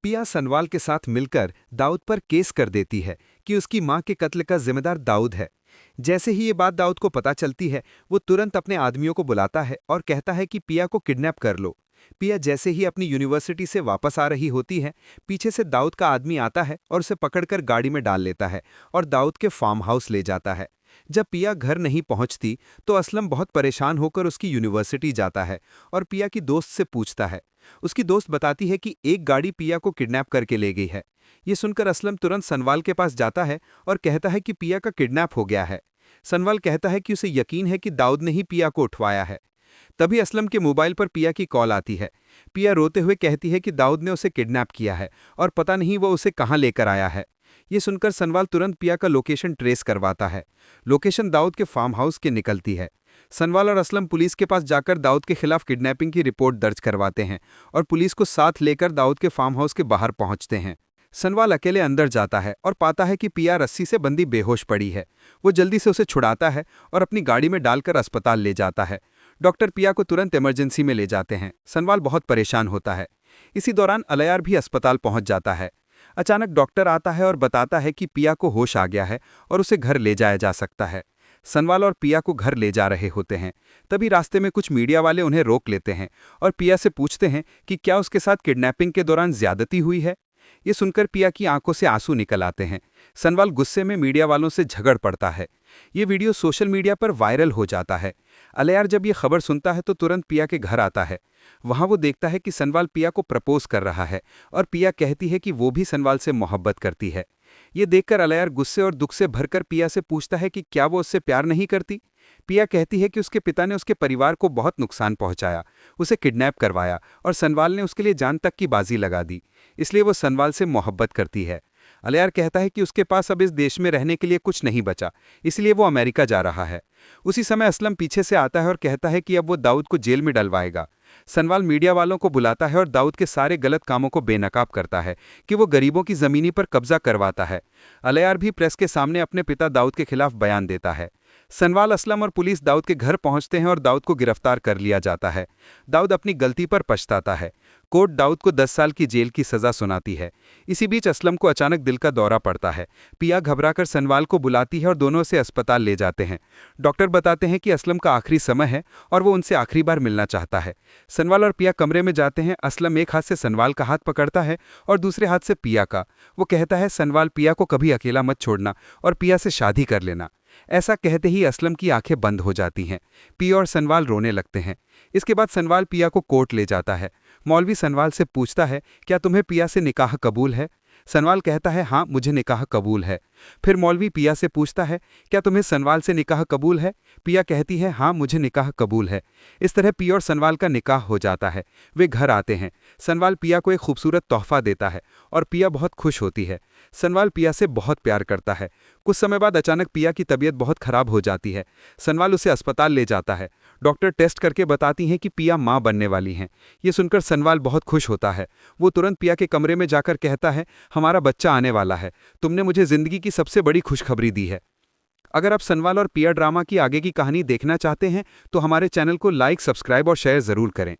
पिया सनवाल के साथ मिलकर दाऊद पर केस कर देती है कि उसकी मां के कत्ल का जिम्मेदार दाऊद है। जैसे ही ये बात दाऊद को पता चलती है, वो तुरंत अपने आदमियों को बुलाता है और कहता है कि पिया को किडनैप कर लो। पिया जैसे ही अपनी यूनिवर्सिटी से वापस आ रही होती है, पीछे से दाऊद का आदमी आता है और उसे पकड़कर गाड़ी में डाल लेता है और दाऊद के फार्म हाउस ले जाता है। जब पिया घर नहीं पहुंचती तो असलम बहुत परेशान होकर उसकी यूनिवर्सिटी जाता है और पिया की दोस्त से पूछता है। उसकी दोस्त बताती है कि एक गाड़ी पिया को किडनैप करके ले गई है। ये सुनकर असलम तुरंत सनवाल के पास जाता है और कहता है कि पिया का किडनैप हो गया है। सनवाल कहता है कि उसे यकीन है कि दाऊद ने ही पिया को उठवाया है। तभी असलम के मोबाइल पर पिया की कॉल आती है। पिया रोते हुए कहती है कि दाऊद ने उसे किडनैप किया है और पता नहीं वो उसे कहाँ लेकर आया है। ये सुनकर सनवाल तुरंत पिया का लोकेशन ट्रेस करवाता है। लोकेशन दाऊद के फार्म हाउस के निकलती है। सनवाल और असलम पुलिस के पास जाकर दाऊद के खिलाफ किडनैपिंग की रिपोर्ट दर्ज करवाते हैं और पुलिस को साथ लेकर दाऊद के फार्म हाउस के बाहर पहुंचते हैं। सनवाल अकेले अंदर जाता है और पाता है कि पिया रस्सी से बंधी बेहोश पड़ी है। वो जल्दी से उसे छुड़ाता है और अपनी गाड़ी में डालकर अस्पताल ले जाता है। डॉक्टर पिया को तुरंत इमरजेंसी में ले जाते हैं। सनवाल बहुत परेशान होता है। इसी दौरान अलयार भी अस्पताल पहुंच जाता है। अचानक डॉक्टर आता है और बताता है कि पिया को होश आ गया है और उसे घर ले जाया जा सकता है। सनवाल और पिया को घर ले जा रहे होते हैं। तभी रास्ते में कुछ मीडिया वाले उन्हें रोक लेते हैं और पिया से पूछते हैं कि क्या उसके साथ किडनैपिंग के दौरान ज्यादती हुई है। ये सुनकर पिया की आंखों से आंसू निकल आते हैं। सनवाल गुस्से में मीडिया वालों से झगड़ पड़ता है। ये वीडियो सोशल मीडिया पर वायरल हो जाता है। अलयार जब ये खबर सुनता है तो तुरंत पिया के घर आता है। वहां वो देखता है कि सनवाल पिया को प्रपोज कर रहा है और पिया कहती है कि वो भी सनवाल से मोहब्बत करती है। ये देखकर अलयार गुस्से और दुख से भरकर पिया से पूछता है कि क्या वो उससे प्यार नहीं करती। पिया कहती है कि उसके पिता ने उसके परिवार को बहुत नुकसान पहुंचाया, उसे किडनैप करवाया और सनवाल ने उसके लिए जान तक की बाजी लगा दी, इसलिए वो सनवाल से मोहब्बत करती है। अलयार कहता है कि उसके पास अब इस देश में रहने के लिए कुछ नहीं बचा, इसलिए वो अमेरिका जा रहा है। उसी समय असलम पीछे से आता है और कहता है कि अब वो दाऊद को जेल में डलवाएगा। सनवाल मीडिया वालों को बुलाता है और दाऊद के सारे गलत कामों को बेनकाब करता है कि वो गरीबों की जमीनी पर कब्जा करवाता है। अलयार भी प्रेस के सामने अपने पिता दाऊद के खिलाफ बयान देता है। सनवाल, असलम और पुलिस दाऊद के घर पहुंचते हैं और दाऊद को गिरफ्तार कर लिया जाता है। दाऊद अपनी गलती पर पछताता है। कोर्ट दाऊद को 10 साल की जेल की सजा सुनाती है। इसी बीच असलम को अचानक दिल का दौरा पड़ता है। पिया घबराकर सनवाल को बुलाती है और दोनों से अस्पताल ले जाते हैं। डॉक्टर बताते हैं कि असलम का आखिरी समय है और वो उनसे आखिरी बार मिलना चाहता है। सनवाल और पिया कमरे में जाते हैं। असलम एक हाथ से सनवाल का हाथ पकड़ता है और दूसरे हाथ से पिया का। वो कहता है, सनवाल, पिया को कभी अकेला मत छोड़ना और पिया से शादी कर लेना। ऐसा कहते ही असलम की आंखें बंद हो जाती हैं। पिया और सनवाल रोने लगते हैं। इसके बाद सनवाल पिया को कोर्ट ले जाता है। मौलवी सनवाल से पूछता है, क्या तुम्हें पिया से निकाह कबूल है? सनवाल कहता है, हाँ, मुझे निकाह कबूल है। फिर मौलवी पिया से पूछता है, क्या तुम्हें सनवाल से निकाह कबूल है? पिया कहती है, हाँ, मुझे निकाह कबूल है। इस तरह पिया और सनवाल का निकाह हो जाता है। वे घर आते हैं। सनवाल पिया को एक खूबसूरत तोहफा देता है और पिया बहुत खुश होती है। सनवाल पिया से बहुत प्यार करता है। कुछ समय बाद अचानक पिया की तबीयत बहुत खराब हो जाती है। सनवाल उसे अस्पताल ले जाता है। डॉक्टर टेस्ट करके बताती हैं कि पिया मां बनने वाली हैं। ये सुनकर सनवाल बहुत खुश होता है। वो तुरंत पिया के कमरे में जाकर कहता है, हमारा बच्चा आने वाला है। तुमने मुझे जिंदगी की सबसे बड़ी खुशखबरी दी है। अगर आप सनवाल और पिया ड्रामा की आगे की कहानी देखना चाहते हैं तो हमारे चैनल को लाइक, सब्सक्राइब और शेयर जरूर करें।